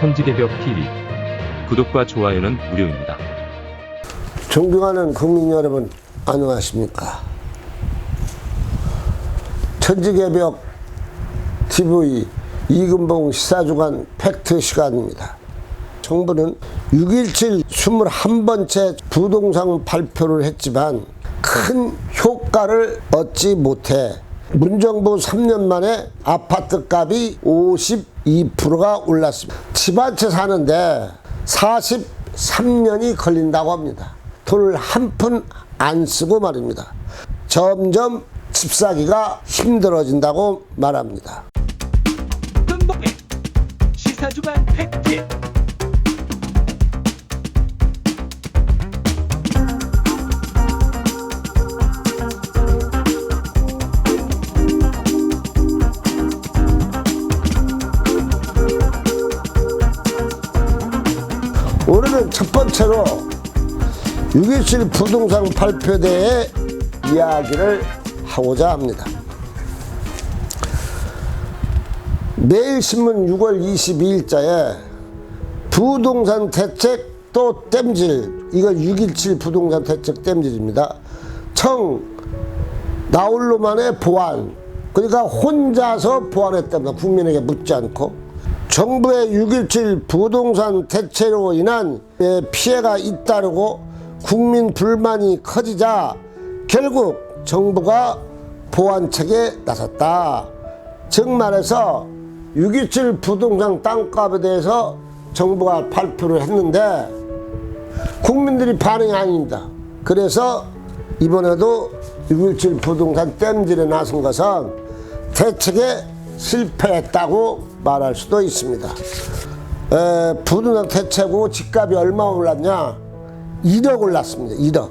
천지개벽 TV. 구독과 좋아요는 무료입니다. 존경하는 국민 여러분, 안녕하십니까? 천지개벽 TV 이금봉 시사주간 팩트 시간입니다. 정부는 6.17 21번째 부동산 발표를 했지만 큰 효과를 얻지 못해 문정부 3년 만에 아파트 값이 52%가 올랐습니다. 집 한 채 사는데 43년이 걸린다고 합니다. 돈을 한 푼 안 쓰고 말입니다. 점점 집 사기가 힘들어진다고 말합니다. 금봉의 시사주간 팩트. 오늘은 첫 번째로 6.17 부동산 발표대회 이야기를 하고자 합니다. 매일신문 6월 22일자에 부동산 대책 또 땜질, 이거 6.17 부동산 대책 땜질입니다. 청 나홀로만의 보완, 그러니까 혼자서 보완했답니다. 국민에게 묻지 않고. 정부의 6.17 부동산 대책으로 인한 피해가 잇따르고 국민 불만이 커지자 결국 정부가 보완책에 나섰다. 즉 말해서 6.17 부동산 땅값에 대해서 정부가 발표를 했는데 국민들이 반응이 아닙니다. 그래서 이번에도 6.17 부동산 땜질에 나선 것은 대책에 실패했다고 말할 수도 있습니다. 부동산 대책 후 집값이 얼마 올랐냐? 1억 올랐습니다. 1억.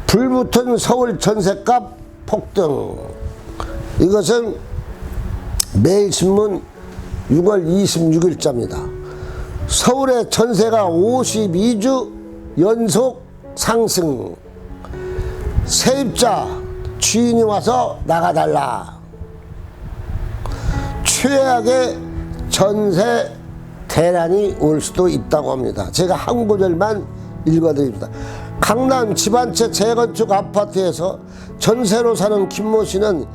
불붙은 서울 전셋값 폭등. 이것은 매일신문 6월 26일자입니다. 서울의 전세가 52주 연속 상승. 세입자 주인이 와서 나가달라. 최악의 전세 대란이 올 수도 있다고 합니다. 제가 한 구절만 읽어드립니다. 강남 집 한 채 재건축 아파트에서 전세로 사는 김모 씨는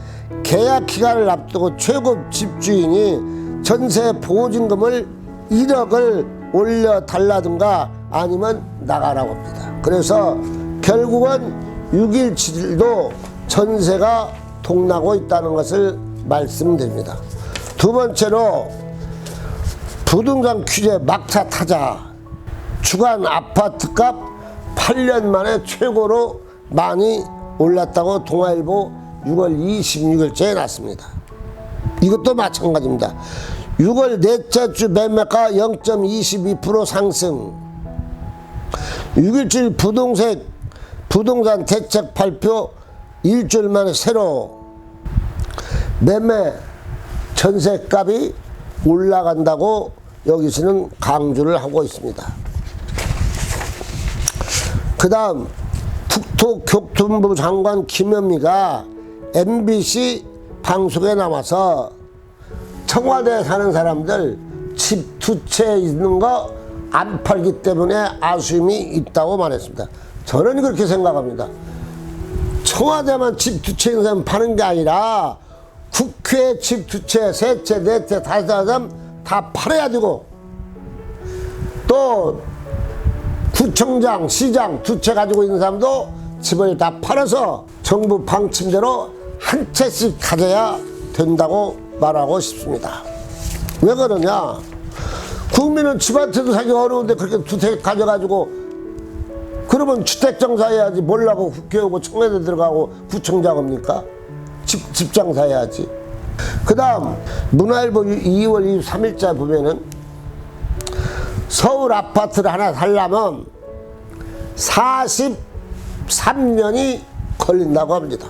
계약 기간을 앞두고 최고 집주인이 전세 보증금을 1억을 올려달라든가 아니면 나가라고 합니다. 그래서 결국은 6.17도 전세가 동나고 있다는 것을 말씀드립니다. 두 번째로 부동산 규제 막차 타자. 주간 아파트값 8년 만에 최고로 많이 올랐다고 동아일보 6월 26일자에 났습니다. 이것도 마찬가지입니다. 6월 넷째 주 매매가 0.22% 상승. 6.17 부동산 대책 발표 일주일 만에 새로 매매 전세값이 올라간다고 여기서는 강조를 하고 있습니다. 그 다음 국토교통부 장관 김현미가 MBC 방송에 나와서 청와대에 사는 사람들 집 두 채 있는 거 안 팔기 때문에 아쉬움이 있다고 말했습니다. 저는 그렇게 생각합니다. 청와대만 집 두 채 있는 사람 파는 게 아니라 국회 집 두 채, 세 채, 네 채, 다섯 사람 다 팔아야 되고 또 구청장, 시장 두 채 가지고 있는 사람도 집을 다 팔아서 정부 방침대로 한 채씩 가져야 된다고 말하고 싶습니다. 왜 그러냐? 국민은 집 한 채도 사기 어려운데 그렇게 두 채 가져가지고 그러면 주택장사 해야지. 뭘라고 국회 오고 청와대 들어가고 구청장 옵니까? 집 장사해야지. 그 다음 문화일보 2월 23일자 보면은 서울 아파트를 하나 살려면 43년이 걸린다고 합니다.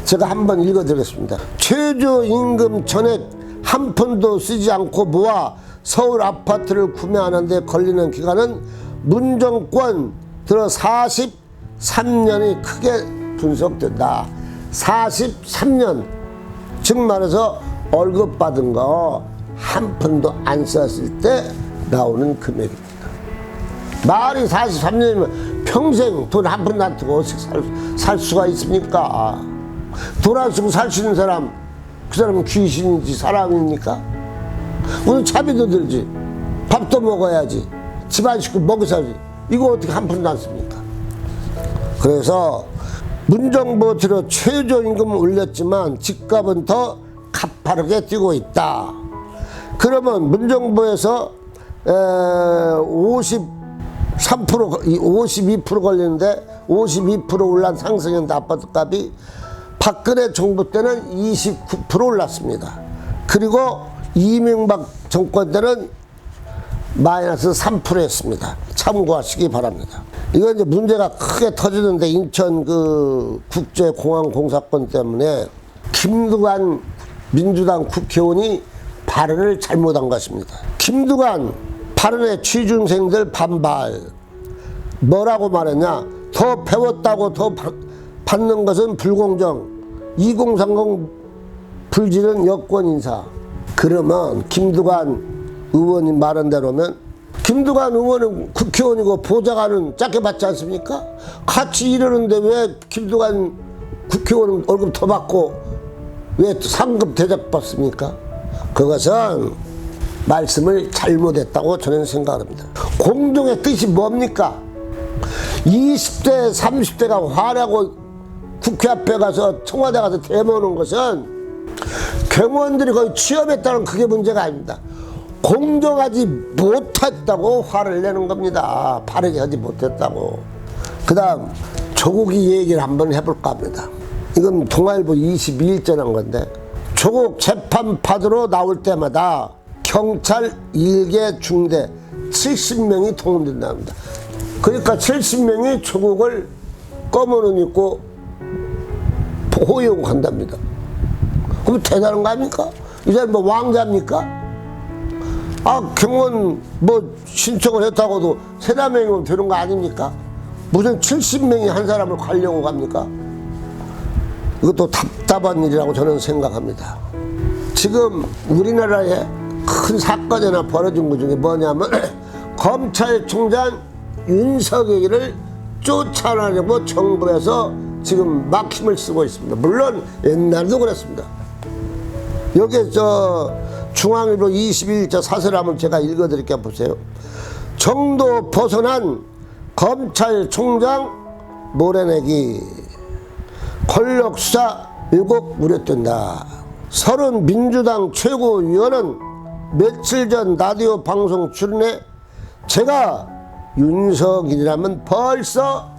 제가 한번 읽어드리겠습니다. 최저임금 전액 한 푼도 쓰지 않고 모아 서울 아파트를 구매하는데 걸리는 기간은 문정권 들어 43년이 크게 분석된다. 43년, 즉 말해서 월급 받은 거 한 푼도 안 썼을 때 나오는 금액입니다. 말이 43년이면 평생 돈 한 푼 안 뜨고 살 수가 있습니까? 돈 안 쓰고 살 수 있는 사람, 그 사람은 귀신인지 사람입니까? 오늘 차비도 들지, 밥도 먹어야지, 집안 식구 먹여 살지. 이거 어떻게 한 푼도 안 씁니까? 그래서 문정부 들어 최저임금 올렸지만 집값은 더 가파르게 뛰고 있다. 그러면 문정부에서 52% 걸리는데 52% 올란 상승했는데 아파트값이 박근혜 정부 때는 29% 올랐습니다. 그리고 이명박 정권 때는 마이너스 3%였습니다. 참고하시기 바랍니다. 이건 이제 문제가 크게 터지는데 인천 그 국제공항 공사건 때문에 김두관 민주당 국회의원이 발언을 잘못한 것입니다. 김두관 발언에 취중생들 반발. 뭐라고 말했냐? 더 배웠다고 더 받는 것은 불공정. 2030 불지는 여권 인사. 그러면 김두관 의원님 말한 대로면 김두관 의원은 국회의원이고 보좌관은 작게 받지 않습니까? 같이 일하는데 왜 김두관 국회의원은 월급 더 받고 왜 상급 대접 받습니까? 그것은 말씀을 잘못했다고 저는 생각합니다. 공정의 뜻이 뭡니까? 20대 30대가 화내고 국회 앞에 가서 청와대 가서 대모하는 것은 경호원들이 거의 취업했다는 그게 문제가 아닙니다. 공정하지 못했다고 화를 내는 겁니다. 바르게 하지 못했다고. 그 다음 조국이 얘기를 한번 해볼까 합니다. 이건 동아일보 22일째 난 건데, 조국 재판 받으러 나올 때마다 경찰 1개 중대 70명이 동원된답니다. 그러니까 70명이 조국을 검은 옷 입고 호용한답니다. 그럼 대단한 거 아닙니까? 이 사람 뭐 왕자입니까? 아, 경원 뭐 신청을 했다고도 세네 명이면 되는 거 아닙니까? 무슨 70명이 한 사람을 가려고 갑니까? 이것도 답답한 일이라고 저는 생각합니다. 지금 우리나라에 큰 사건이 하나 벌어진 것 중에 뭐냐면 검찰총장 윤석열을 쫓아내려고 정부에서 지금 막 힘을 쓰고 있습니다. 물론 옛날도 그랬습니다. 여기에 중앙일보 22일자 사설함을 제가 읽어드릴게요. 보세요. 정도 벗어난 검찰총장 몰아내기, 권력수사 왜곡 우려된다. 30 민주당 최고위원은 며칠 전 라디오 방송 출연해 제가 윤석열이라면 벌써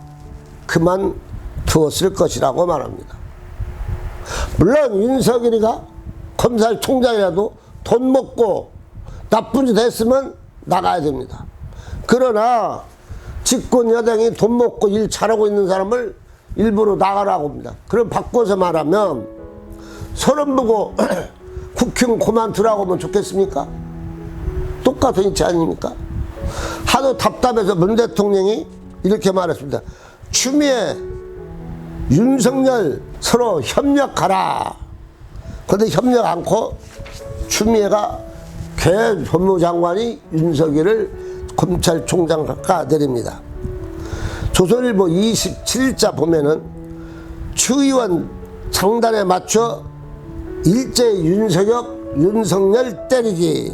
그만두었을 것이라고 말합니다. 물론 윤석열이가 검찰총장이라도 돈 먹고 나쁜 짓 했으면 나가야 됩니다. 그러나 집권 여당이 돈 먹고 일 잘하고 있는 사람을 일부러 나가라고 합니다. 그럼 바꿔서 말하면 서른 보고 국힘 그만두라고 하면 좋겠습니까? 똑같은 이치 아닙니까? 하도 답답해서 문 대통령이 이렇게 말했습니다. 추미애, 윤석열 서로 협력하라. 그런데 협력 않고 추미애가 개 법무장관이 윤석열을 검찰총장 깎아내립니다. 조선일보 27일자 보면은 추의원 장단에 맞춰 일제 윤석열 때리기.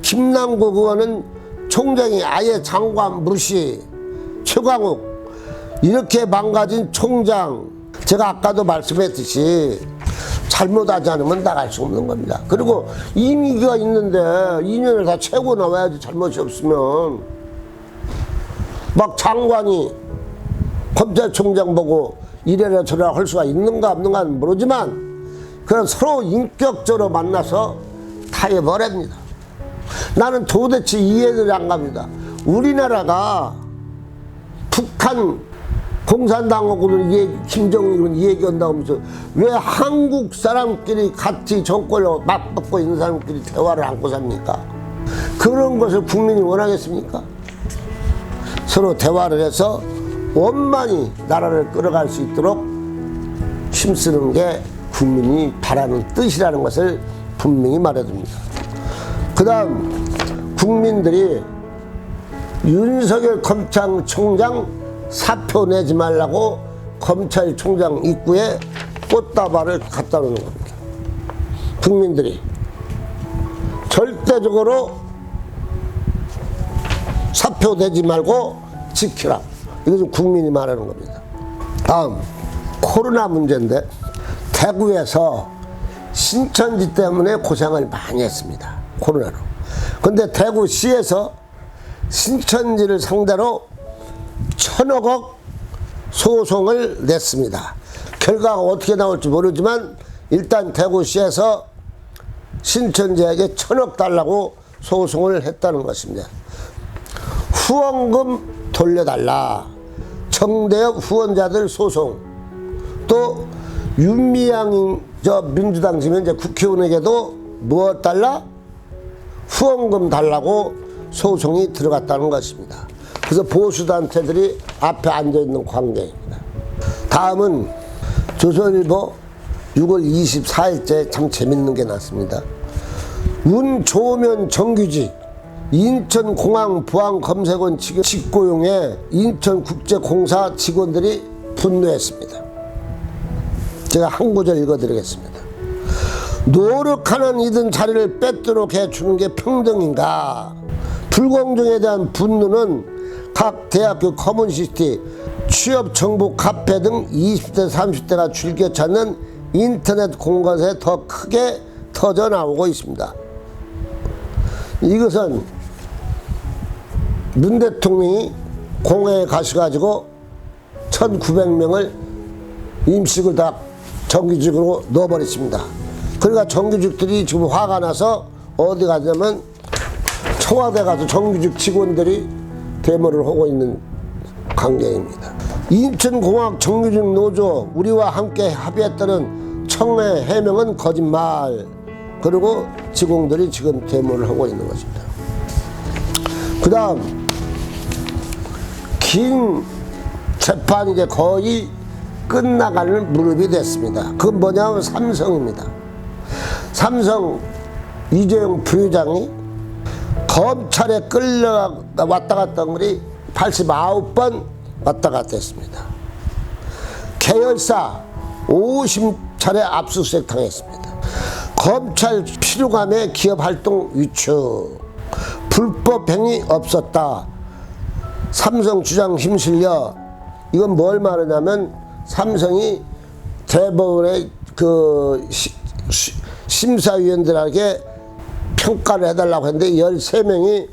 김남국 의원은 총장이 아예 장관 무시. 최광욱 이렇게 망가진 총장, 제가 아까도 말씀했듯이 잘못하지 않으면 나갈 수 없는 겁니다. 그리고 임기가 있는데 2년을 다 채우고 나와야지. 잘못이 없으면 막 장관이 검찰총장 보고 이래라 저래라 할 수가 있는가 없는가는 모르지만 그냥 서로 인격적으로 만나서 타협을 나는 도대체 이해를 안 갑니다. 우리나라가 북한 공산당하고는 김정일은 얘기한다고 하면서 왜 한국 사람끼리 같이 정권을 맞붙고 있는 사람끼리 대화를 안고 삽니까? 그런 것을 국민이 원하겠습니까? 서로 대화를 해서 원만히 나라를 끌어갈 수 있도록 힘쓰는 게 국민이 바라는 뜻이라는 것을 분명히 말해줍니다. 그 다음 국민들이 윤석열 검찰총장 사표 내지 말라고 검찰총장 입구에 꽃다발을 갖다 놓는 겁니다. 국민들이 절대적으로 사표 내지 말고 지키라. 이것은 국민이 말하는 겁니다. 다음 코로나 문제인데 대구에서 신천지 때문에 고생을 많이 했습니다. 코로나로. 근데 대구시에서 신천지를 상대로 1,000억 소송을 냈습니다. 결과가 어떻게 나올지 모르지만 일단 대구시에서 신천지에게 1,000억 달라고 소송을 했다는 것입니다. 후원금 돌려달라. 정대협 후원자들 소송. 또 윤미향 민주당 지금 이제 국회의원에게도 무엇 달라? 후원금 달라고 소송이 들어갔다는 것입니다. 그래서 보수단체들이 앞에 앉아있는 관계입니다. 다음은 조선일보 6월 24일째 참 재밌는 게 났습니다. 운 좋으면 정규직 인천공항 보안검색원 직고용에 인천국제공사 직원들이 분노했습니다. 제가 한 구절 읽어드리겠습니다. 노력하는 이든 자리를 뺏도록 해주는 게 평등인가? 불공정에 대한 분노는 각 대학교 커뮤니티, 취업 정보 카페 등 20대 30대가 즐겨 찾는 인터넷 공간에 더 크게 터져 나오고 있습니다. 이것은 문 대통령이 공회에 가셔가지고 1,900명을 임직을 다 정규직으로 넣어버렸습니다. 그러니까 정규직들이 지금 화가 나서 어디 가냐면 청와대 가서 정규직 직원들이 데모를 하고 있는 관계입니다. 인천공항 정규직 노조 우리와 함께 합의했다는 청해 해명은 거짓말. 그리고 직원들이 지금 데모를 하고 있는 것입니다. 그 다음 긴 재판이 이제 거의 끝나가는 무렵이 됐습니다. 그건 뭐냐면 삼성입니다. 삼성 이재용 부회장이 검찰에 끌려왔다 갔다 한 것이 89번 왔다 갔다 했습니다. 계열사 50차례 압수수색 당했습니다. 검찰 피로감에 기업활동 위축, 불법 행위 없었다. 삼성 주장 힘실려. 이건 뭘 말하냐면 삼성이 대법원의 그 심사위원들에게 평가를 해달라고 했는데 13명이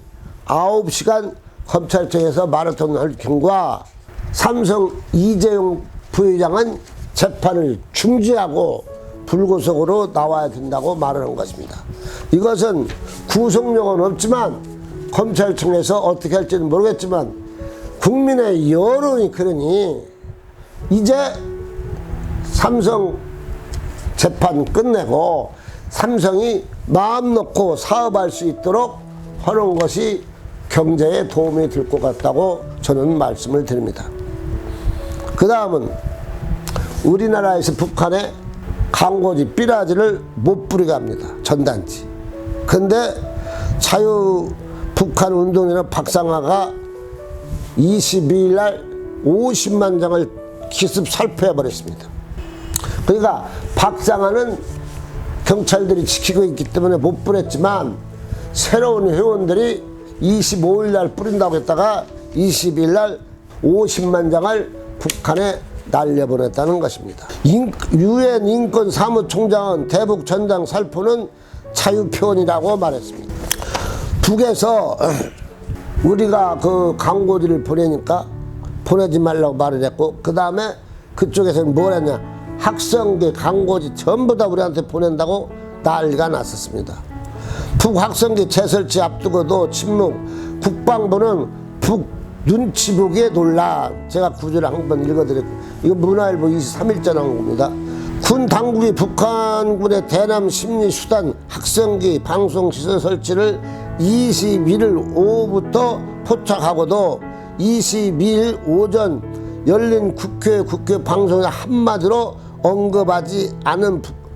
9시간 검찰청에서 마라톤 할 경과 삼성 이재용 부회장은 재판을 중지하고 불구속으로 나와야 된다고 말하는 것입니다. 이것은 구속력은 없지만 검찰청에서 어떻게 할지는 모르겠지만 국민의 여론이 그러니 이제 삼성 재판 끝내고 삼성이 마음 놓고 사업할 수 있도록 하는 것이 경제에 도움이 될 것 같다고 저는 말씀을 드립니다. 그 다음은 우리나라에서 북한에 광고지 삐라지를 못 부리게 합니다. 전단지. 근데 자유 북한 운동이라는 박상화가 22일 날 50만 장을 기습 살포해버렸습니다. 그러니까 박상화는 경찰들이 지키고 있기 때문에 못 뿌렸지만 새로운 회원들이 25일 날 뿌린다고 했다가 22일 날 50만 장을 북한에 날려보냈다는 것입니다. 유엔 인권 사무총장은 대북 전장 살포는 자유표현이라고 말했습니다. 북에서 우리가 그 광고지를 보내니까 보내지 말라고 말을 했고 그 다음에 그쪽에서는 뭘 했냐, 학생계 광고지 전부 다 우리한테 보낸다고 난리가 났었습니다. 북학생계 재설치 앞두고도 침묵, 국방부는 북 눈치 보기에 논란. 제가 구절을 한번 읽어드렸고 이거 문화일보 23일자 나온 겁니다. 군 당국이 북한군의 대남 심리 수단 학생기 방송 시설 설치를 21일 오후부터 포착하고도 22일 오전 열린 국회 방송에 한마디로 언급하지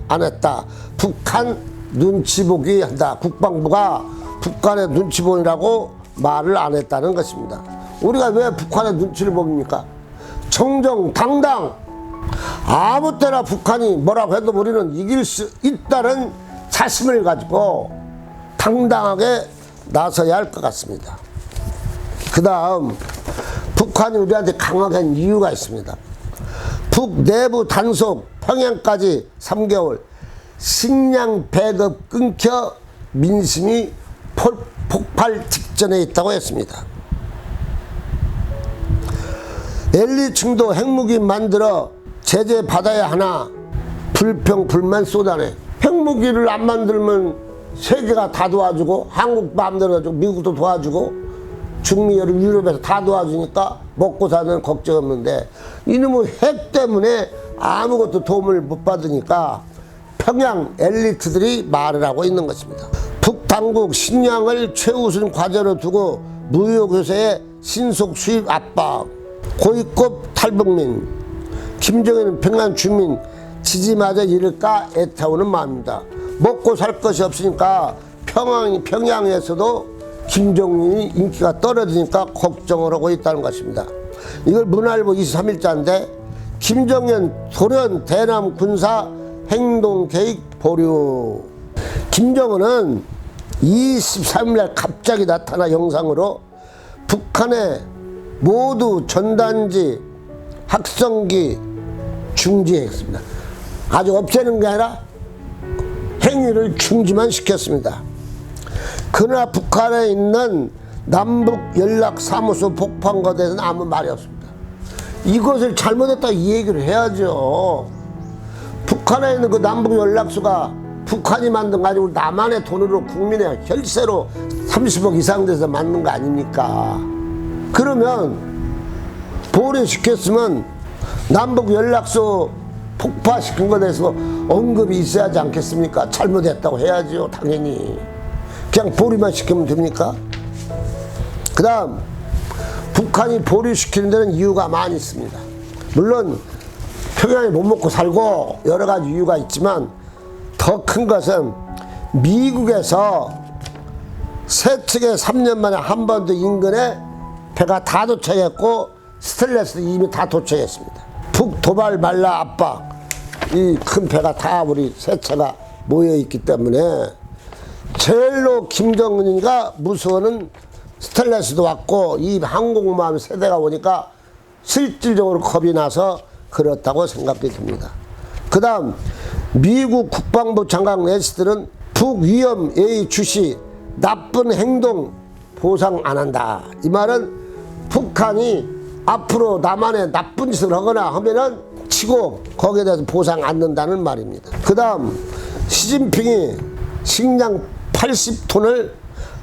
않았다. 북한 눈치 보기 한다. 국방부가 북한의 눈치 보이라고 말을 안 했다는 것입니다. 우리가 왜 북한의 눈치를 봅니까? 정정당당 아무 때나 북한이 뭐라고 해도 우리는 이길 수 있다는 자신을 가지고 당당하게 나서야 할 것 같습니다. 그 다음 북한이 우리한테 강하게 한 이유가 있습니다. 북내부 단속 평양까지 3개월 식량 배급 끊겨 민심이 폭발 직전에 있다고 했습니다. 엘리층도 핵무기 만들어 제재 받아야 하나 불평 불만 쏟아내. 핵무기를 안 만들면 세계가 다 도와주고 한국 마음대로 해주고 미국도 도와주고 중미 유럽에서 다 도와주니까 먹고 사는 걱정 없는데 이놈의 핵 때문에 아무것도 도움을 못 받으니까 평양 엘리트들이 말을 하고 있는 것입니다. 북당국 식량을 최우선 과제로 두고 무역요새의 신속 수입 압박, 고위급 탈북민, 김정은은 평양 주민 지지마저 잃을까 애타오는 마음입니다. 먹고 살 것이 없으니까 평양에서도 김정은이 인기가 떨어지니까 걱정을 하고 있다는 것입니다. 이걸 문화일보 23일자인데 김정은 돌연 대남 군사 행동 계획 보류. 김정은은 23일날 갑자기 나타나 영상으로 북한의 모두 전단지 학성기 중지했습니다. 아주 없애는 게 아니라 행위를 중지만 시켰습니다. 그러나 북한에 있는 남북연락사무소 폭파한 것에 대해서는 아무 말이 없습니다. 이것을 잘못했다 이 얘기를 해야죠. 북한에 있는 그 남북연락소가 북한이 만든 거 아니고 남한의 돈으로 국민의 혈세로 30억 이상 돼서 만든 거 아닙니까? 그러면 보류시켰으면 남북연락소 폭파시킨 것에 대해서 언급이 있어야 하지 않겠습니까? 잘못했다고 해야죠, 당연히. 그냥 보류만 시키면 됩니까? 그 다음 북한이 보류시키는 데는 이유가 많이 있습니다. 물론 평양에 못 먹고 살고 여러 가지 이유가 있지만 더 큰 것은 미국에서 세측에 3년 만에 한 번도 인근에 배가 다 도착했고 스텔레스도 이미 다 도착했습니다. 북도발 말라 압박, 이 큰 배가 다 우리 세차가 모여있기 때문에 제일로 김정은이가 무서워는 스텔레스도 왔고 이 항공모함 세대가 오니까 실질적으로 겁이 나서 그렇다고 생각이 듭니다. 그 다음 미국 국방부 장관 레시들은 북위험 예의주시 나쁜 행동 보상 안 한다. 이 말은 북한이 앞으로 남한에 나쁜 짓을 하거나 하면은 치고 거기에 대해서 보상 안 넣는다는 말입니다. 그 다음 시진핑이 식량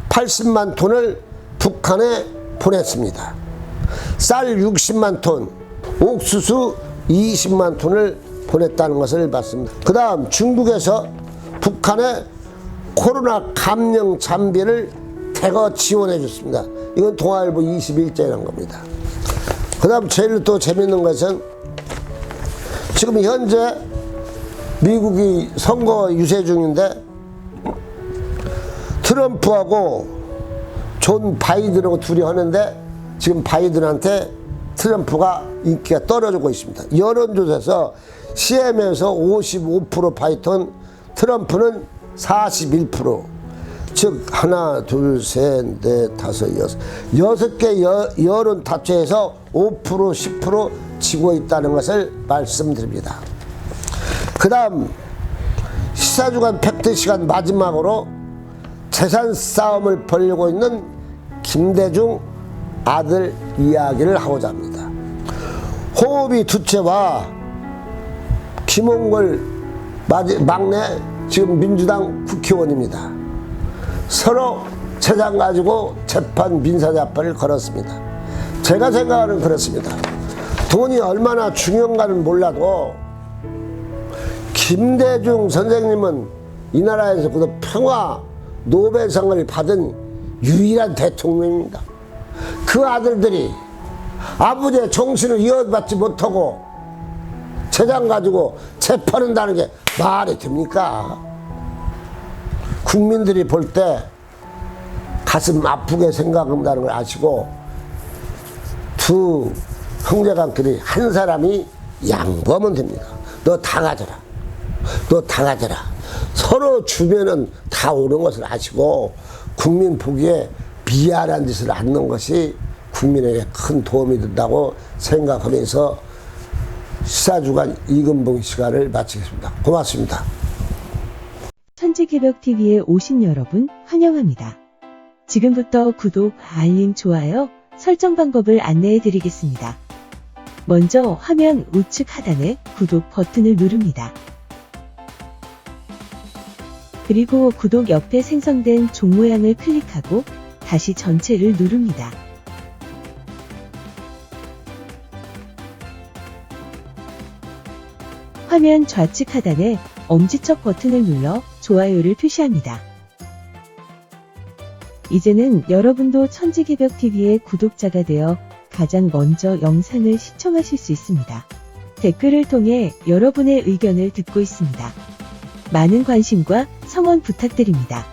80만 톤을 북한에 보냈습니다. 쌀 60만 톤, 옥수수 20만 톤을 보냈다는 것을 봤습니다. 그 다음 중국에서 북한에 코로나 감염 장비를 대거 지원해 줬습니다. 이건 동아일보 21자라는 겁니다. 그 다음 제일 또 재밌는 것은 지금 현재 미국이 선거 유세 중인데 트럼프하고 존 바이든하고 둘이 하는데 지금 바이든한테 트럼프가 인기가 떨어지고 있습니다. 여론조사에서 CM에서 55% 바이든, 트럼프는 41%. 즉 하나, 둘, 셋, 넷, 다섯, 여섯 개 여론 타투에서 5%, 10% 지고 있다는 것을 말씀드립니다. 그 다음 시사주간 팩트시간 마지막으로 재산 싸움을 벌이고 있는 김대중 아들 이야기를 하고자 합니다. 호흡이 두채와 김홍걸 막내 지금 민주당 국회의원입니다. 서로 재산 가지고 재판 민사재판을 걸었습니다. 제가 생각하는 그렇습니다. 돈이 얼마나 중요한가는 몰라도 김대중 선생님은 이 나라에서 그 평화 노벨상을 받은 유일한 대통령입니다. 그 아들들이 아버지의 정신을 이어받지 못하고 재산 가지고 재판한다는 게 말이 됩니까? 국민들이 볼 때 가슴 아프게 생각한다는 걸 아시고 두 형제간끼리 한 사람이 양보하면 됩니다. 너 다 가져라. 너 다 가져라. 서로 주면은 다 오는 것을 아시고 국민 보기에 미안한 짓을 않는 것이 국민에게 큰 도움이 된다고 생각하면서 시사주간 이근봉 시간을 마치겠습니다. 고맙습니다. 천지개벽TV에 오신 여러분 환영합니다. 지금부터 구독, 알림, 좋아요, 설정 방법을 안내해 드리겠습니다. 먼저 화면 우측 하단에 구독 버튼을 누릅니다. 그리고 구독 옆에 생성된 종 모양을 클릭하고 다시 전체를 누릅니다. 화면 좌측 하단에 엄지척 버튼을 눌러 좋아요를 표시합니다. 이제는 여러분도 천지개벽TV의 구독자가 되어 가장 먼저 영상을 시청하실 수 있습니다. 댓글을 통해 여러분의 의견을 듣고 있습니다. 많은 관심과 성원 부탁드립니다.